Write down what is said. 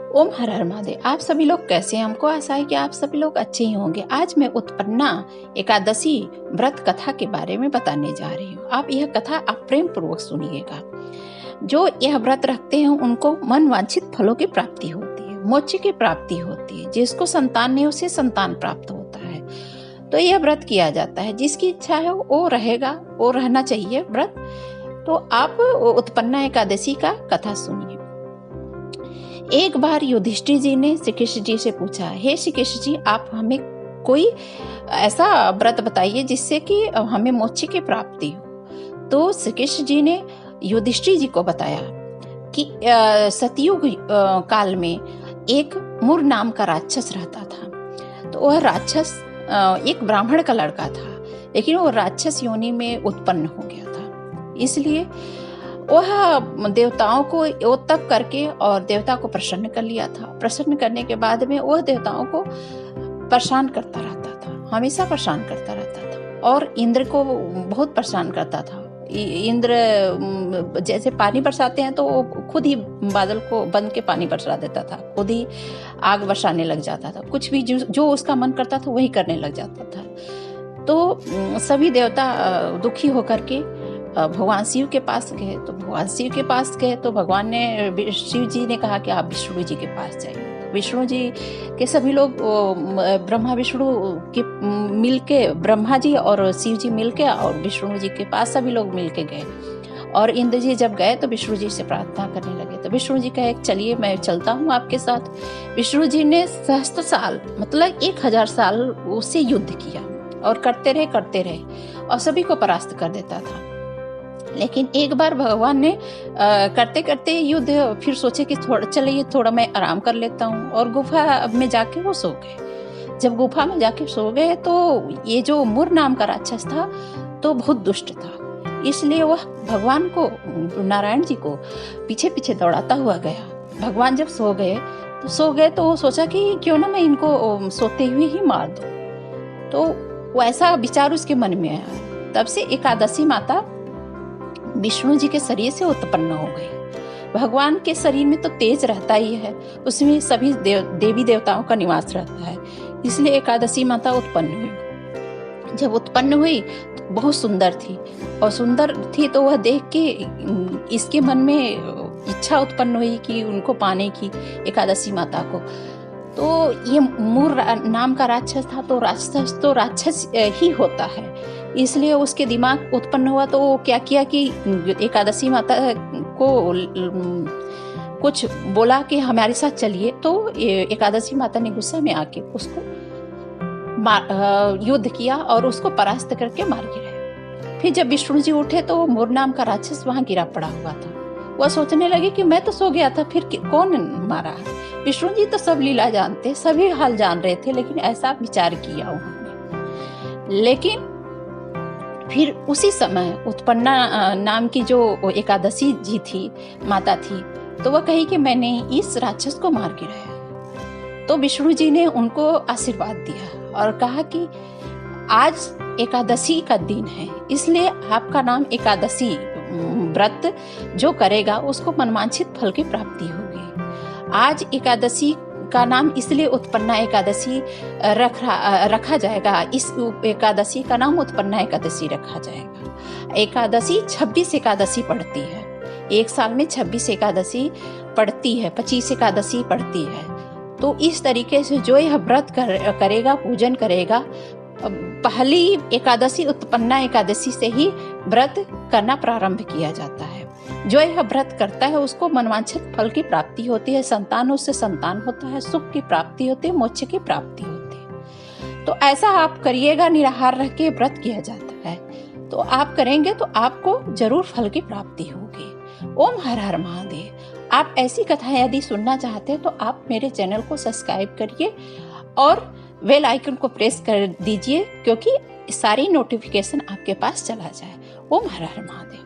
ओम हर हर महादेव। आप सभी लोग कैसे हैं? हमको आशा है कि आप सभी लोग अच्छे ही होंगे। आज मैं उत्पन्ना एकादशी व्रत कथा के बारे में बताने जा रही हूँ। आप यह कथा आप प्रेम पूर्वक सुनिएगा। जो यह व्रत रखते हैं उनको मन वांछित फलों की प्राप्ति होती है, मोक्ष की प्राप्ति होती है। जिसको संतान नहीं उसे संतान प्राप्त होता है। तो यह व्रत किया जाता है। जिसकी इच्छा है वो रहेगा, वो रहना चाहिए व्रत। तो आप उत्पन्ना एकादशी का कथा सुनिए। एक बार युधिष्ठिर जी ने श्री कृष्ण जी से पूछा, हे श्री कृष्ण जी, आप हमें कोई ऐसा व्रत बताइए जिससे कि हमें मोक्ष की प्राप्ति हो। तो श्री कृष्ण जी ने युधिष्ठिर जी को बताया कि सतयुग काल में एक मुर नाम का राक्षस रहता था। तो वह राक्षस एक ब्राह्मण का लड़का था, लेकिन वो राक्षस योनि में उत्पन्न हो गया था। इसलिए वह देवताओं को वो तप करके और देवता को प्रसन्न कर लिया था। प्रसन्न करने के बाद में वह देवताओं को परेशान करता रहता था, हमेशा परेशान करता रहता था। और इंद्र को बहुत परेशान करता था। इंद्र जैसे पानी बरसाते हैं तो वो खुद ही बादल को बंद के पानी बरसा देता था, खुद ही आग बरसाने लग जाता था। कुछ भी जो उसका मन करता था वही करने लग जाता था। तो सभी देवता दुखी होकर के भगवान शिव के पास गए। तो भगवान शिव के पास गए तो भगवान ने, शिव जी ने कहा कि आप विष्णु जी के पास जाइए। विष्णु जी के सभी लोग ब्रह्मा विष्णु के मिलके, ब्रह्मा जी और शिव जी मिलके और विष्णु जी के पास सभी लोग मिलके गए। और इंद्र जी जब गए तो विष्णु जी से प्रार्थना करने लगे। तो विष्णु जी कहे, चलिए मैं चलता हूँ आपके साथ। विष्णु जी ने सहस्त्र साल मतलब 1000 साल उससे युद्ध किया और करते रहे और सभी को परास्त कर देता था। लेकिन एक बार भगवान ने करते करते युद्ध फिर सोचे कि चलिए थोड़ा मैं आराम कर लेता हूँ, और गुफा में जाके वो सो गए। जब गुफा में जाके सो गए तो ये जो मुर नाम का राक्षस था तो बहुत दुष्ट था। इसलिए वह भगवान को, नारायण जी को पीछे पीछे दौड़ाता हुआ गया। भगवान जब सो गए तो वो सोचा कि क्यों ना मैं इनको सोते हुए ही मार दूं। तो वैसा विचार उसके मन में आया। तब से एकादशी माता विष्णु जी के शरीर से उत्पन्न हो गई। भगवान के शरीर में तो तेज रहता ही है, उसमें सभी देवी देवताओं का निवास रहता है। इसलिए एकादशी माता उत्पन्न हुई। जब उत्पन्न हुई तो बहुत सुंदर थी, और सुंदर थी तो वह देख के इसके मन में इच्छा उत्पन्न हुई कि उनको पाने की, एकादशी माता को। तो ये मुर नाम का राक्षस था। तो राक्षस ही होता है। इसलिए उसके दिमाग उत्पन्न हुआ तो वो क्या किया कि एकादशी माता को कुछ बोला कि हमारे साथ चलिए। तो एकादशी माता ने गुस्सा में आके उसको युद्ध किया और उसको परास्त करके मार गिराया। फिर जब विष्णु जी उठे तो मुर नाम का राक्षस वहां गिरा पड़ा हुआ था। वह सोचने लगे कि मैं तो सो गया था, फिर कौन मारा है। विष्णु जी तो सब लीला जानते, सभी हाल जान रहे थे, लेकिन ऐसा विचार किया उन्होंने। लेकिन फिर उसी समय उत्पन्ना नाम की जो एकादशी जी थी, माता थी, तो वह कही कि मैंने इस राक्षस को मार गिराया। तो विष्णु जी ने उनको आशीर्वाद दिया और कहा कि आज एकादशी का दिन है, इसलिए आपका नाम एकादशी व्रत जो करेगा उसको मनवांछित फल की प्राप्ति होगी। आज एकादशी का नाम इसलिए उत्पन्ना एकादशी रखा जाएगा। इस एकादशी का नाम उत्पन्ना एकादशी रखा जाएगा। एकादशी 26 एकादशी पड़ती है। एक साल में 26 एकादशी पड़ती है, 25 एकादशी पड़ती है। तो इस तरीके से जो यह व्रत करेगा, पूजन करेगा, पहली एकादशी उत्पन्ना एकादशी से ही व्रत करना प्रारंभ किया जाता है। जो यह व्रत करता है उसको मनवांछित फल की प्राप्ति होती है, संतान उससे संतान होता है, सुख की प्राप्ति होती है, मोक्ष की प्राप्ति होती है। तो ऐसा आप करिएगा, निराहार रह के व्रत किया जाता है। तो आप करेंगे तो आपको जरूर फल की प्राप्ति होगी। ओम हर हर महादेव। आप ऐसी कथाएं यदि सुनना चाहते हैं तो आप मेरे चैनल को सब्सक्राइब करिए और बेल आइकन को प्रेस कर दीजिए, क्योंकि सारी नोटिफिकेशन आपके पास चला जाए। ओम हर हर महादेव।